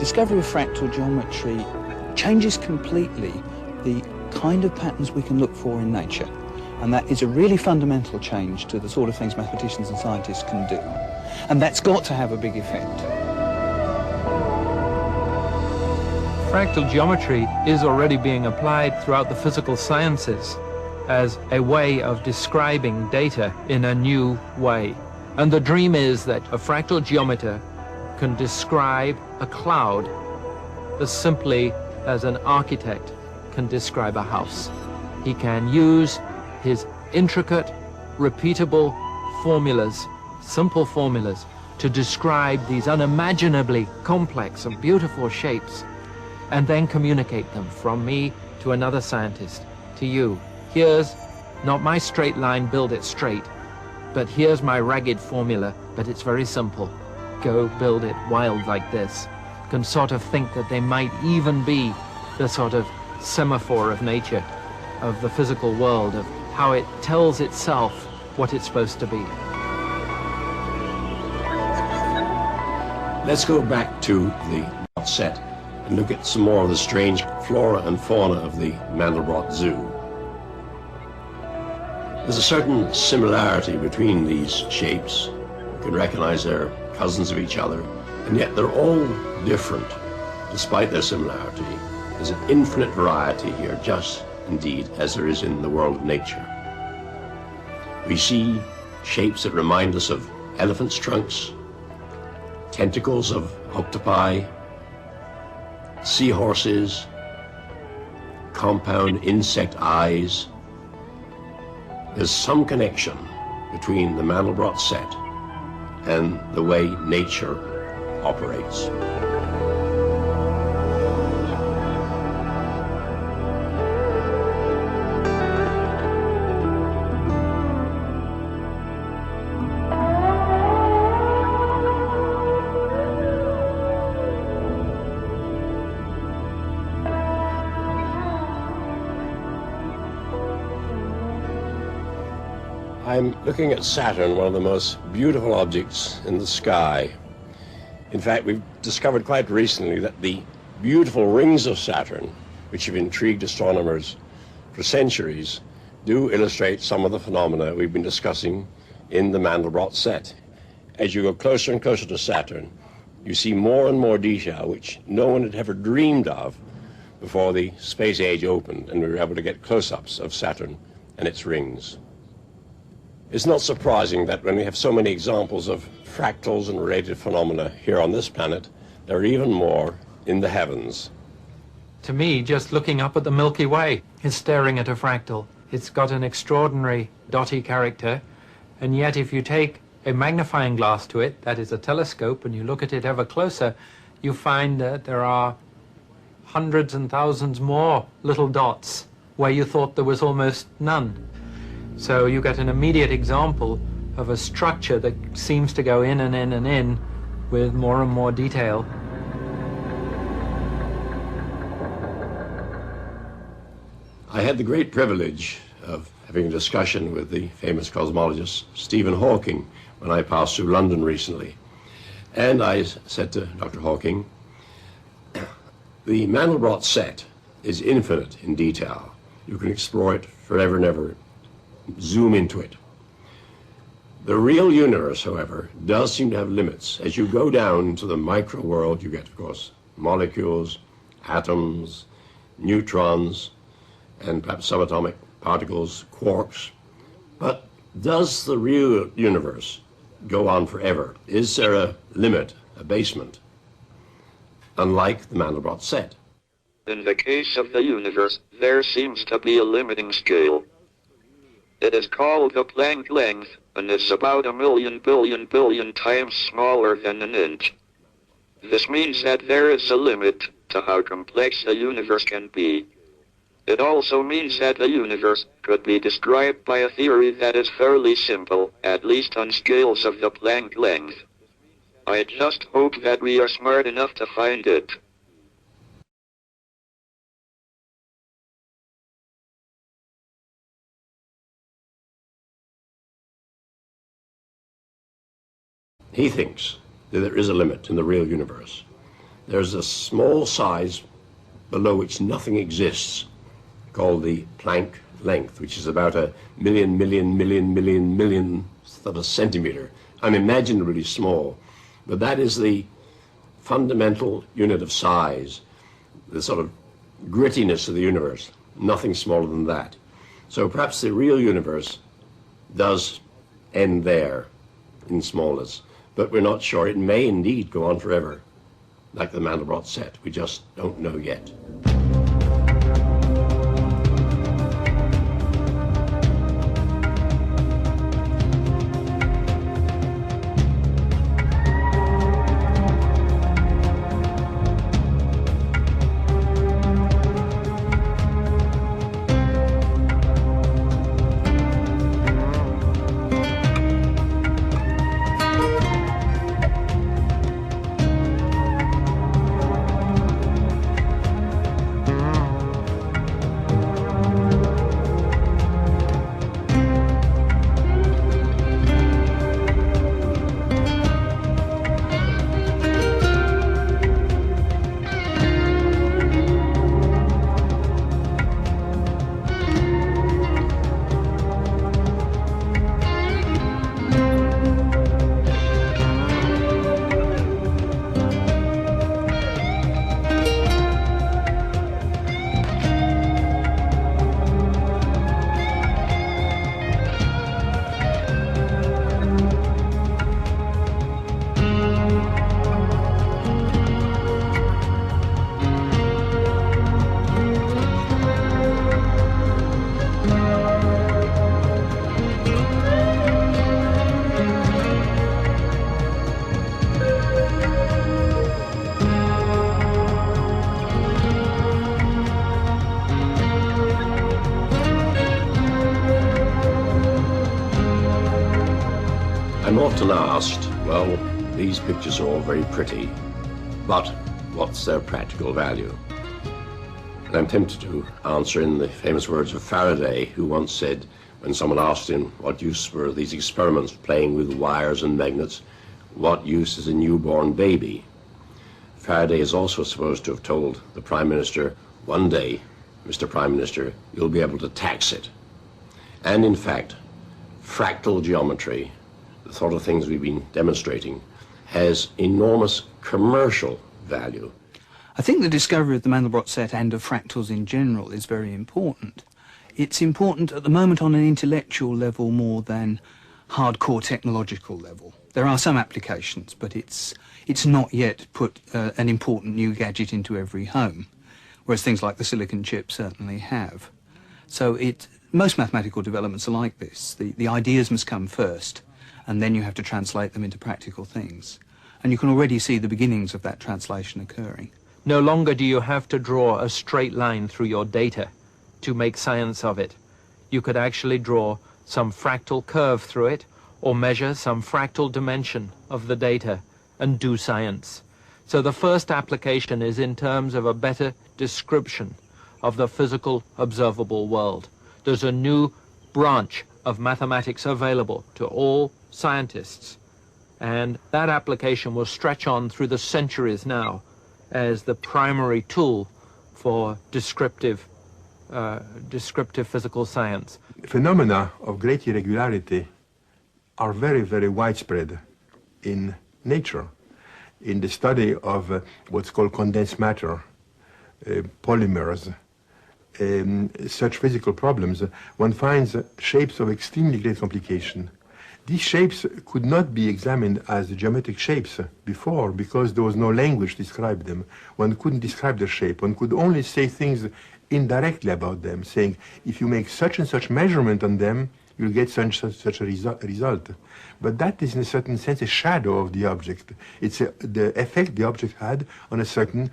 discovery of fractal geometry changes completely the kind of patterns we can look for in nature. And that is a really fundamental change to the sort of things mathematicians and scientists can do. And that's got to have a big effect. Fractal geometry is already being applied throughout the physical sciences as a way of describing data in a new way. And the dream is that a fractal geometer can describe a cloud as simply as an architect can describe a house. He can use his intricate, repeatable formulas, simple formulas, to describe these unimaginably complex and beautiful shapes, and then communicate them from me to another scientist, to you. Here's not my straight line, build it straight, but here's my ragged formula, but it's very simple. Go build it wild like this. Can sort of think that they might even be the sort of semaphore of nature, of the physical world, of how it tells itself what it's supposed to be. Let's go back to the set and look at some more of the strange flora and fauna of the Mandelbrot Zoo. There's a certain similarity between these shapes. You can recognize they're cousins of each other, and yet they're all different despite their similarity. There's an infinite variety here, just indeed as there is in the world of nature. We see shapes that remind us of elephants' trunks, tentacles of octopi, seahorses, compound insect eyes. There's some connection between the Mandelbrot set and the way nature operates. I'm looking at Saturn, one of the most beautiful objects in the sky. In fact, we've discovered quite recently that the beautiful rings of Saturn, which have intrigued astronomers for centuries, do illustrate some of the phenomena we've been discussing in the Mandelbrot set. As you go closer and closer to Saturn, you see more and more detail which no one had ever dreamed of before the space age opened and we were able to get close-ups of Saturn and its rings. It's not surprising that when we have so many examples of fractals and related phenomena here on this planet, there are even more in the heavens. To me, just looking up at the Milky Way is staring at a fractal. It's got an extraordinary dotty character, and yet if you take a magnifying glass to it, that is a telescope, and you look at it ever closer, you find that there are hundreds and thousands more little dots where you thought there was almost none. So you get an immediate example of a structure that seems to go in and in and in with more and more detail. I had the great privilege of having a discussion with the famous cosmologist Stephen Hawking when I passed through London recently. And I said to Dr. Hawking, the Mandelbrot set is infinite in detail. You can explore it forever and ever, zoom into it. The real universe, however, does seem to have limits. As you go down into the micro world, you get, of course, molecules, atoms, neutrons, and perhaps subatomic particles, quarks. But does the real universe go on forever? Is there a limit, a basement, unlike the Mandelbrot set? In the case of the universe, there seems to be a limiting scale. It is called the Planck length, and it's about 1,000,000 billion times smaller than an inch. This means that there is a limit to how complex a universe can be. It also means that the universe could be described by a theory that is fairly simple, at least on scales of the Planck length. I just hope that we are smart enough to find it. He thinks that there is a limit in the real universe, there's a small size below which nothing exists, called the Planck length, which is about a millionth of a centimeter, unimaginably small. But that is the fundamental unit of size, the sort of grittiness of the universe, nothing smaller than that. So perhaps the real universe does end there in smallness, but we're not sure. It may indeed go on forever, like the Mandelbrot set. We just don't know yet. I'm often asked, well, these pictures are all very pretty, but what's their practical value? And I'm tempted to answer in the famous words of Faraday, who once said, when someone asked him what use were these experiments playing with wires and magnets, what use is a newborn baby? Faraday is also supposed to have told the Prime Minister, one day, Mr. Prime Minister, you'll be able to tax it. And in fact, fractal geometry, the sort of things we've been demonstrating, has enormous commercial value. I think the discovery of the Mandelbrot set and of fractals in general is very important. It's important at the moment on an intellectual level more than hardcore technological level. There are some applications, but it's not yet put an important new gadget into every home, whereas things like the silicon chip certainly have. So most mathematical developments are like this. The ideas must come first, and then you have to translate them into practical things. And you can already see the beginnings of that translation occurring. No longer do you have to draw a straight line through your data to make science of it. You could actually draw some fractal curve through it, or measure some fractal dimension of the data and do science. So the first application is in terms of a better description of the physical observable world. There's a new branch of mathematics available to all scientists, and that application will stretch on through the centuries now as the primary tool for descriptive physical science. Phenomena of great irregularity are very, very widespread in nature. In the study of what's called condensed matter, polymers, such physical problems, one finds shapes of extremely great complication. These shapes could not be examined as geometric shapes before because there was no language to describe them. One couldn't describe the shape. One could only say things indirectly about them, saying, if you make such and such measurement on them, you'll get such a result. But that is in a certain sense a shadow of the object. It's the effect the object had on a certain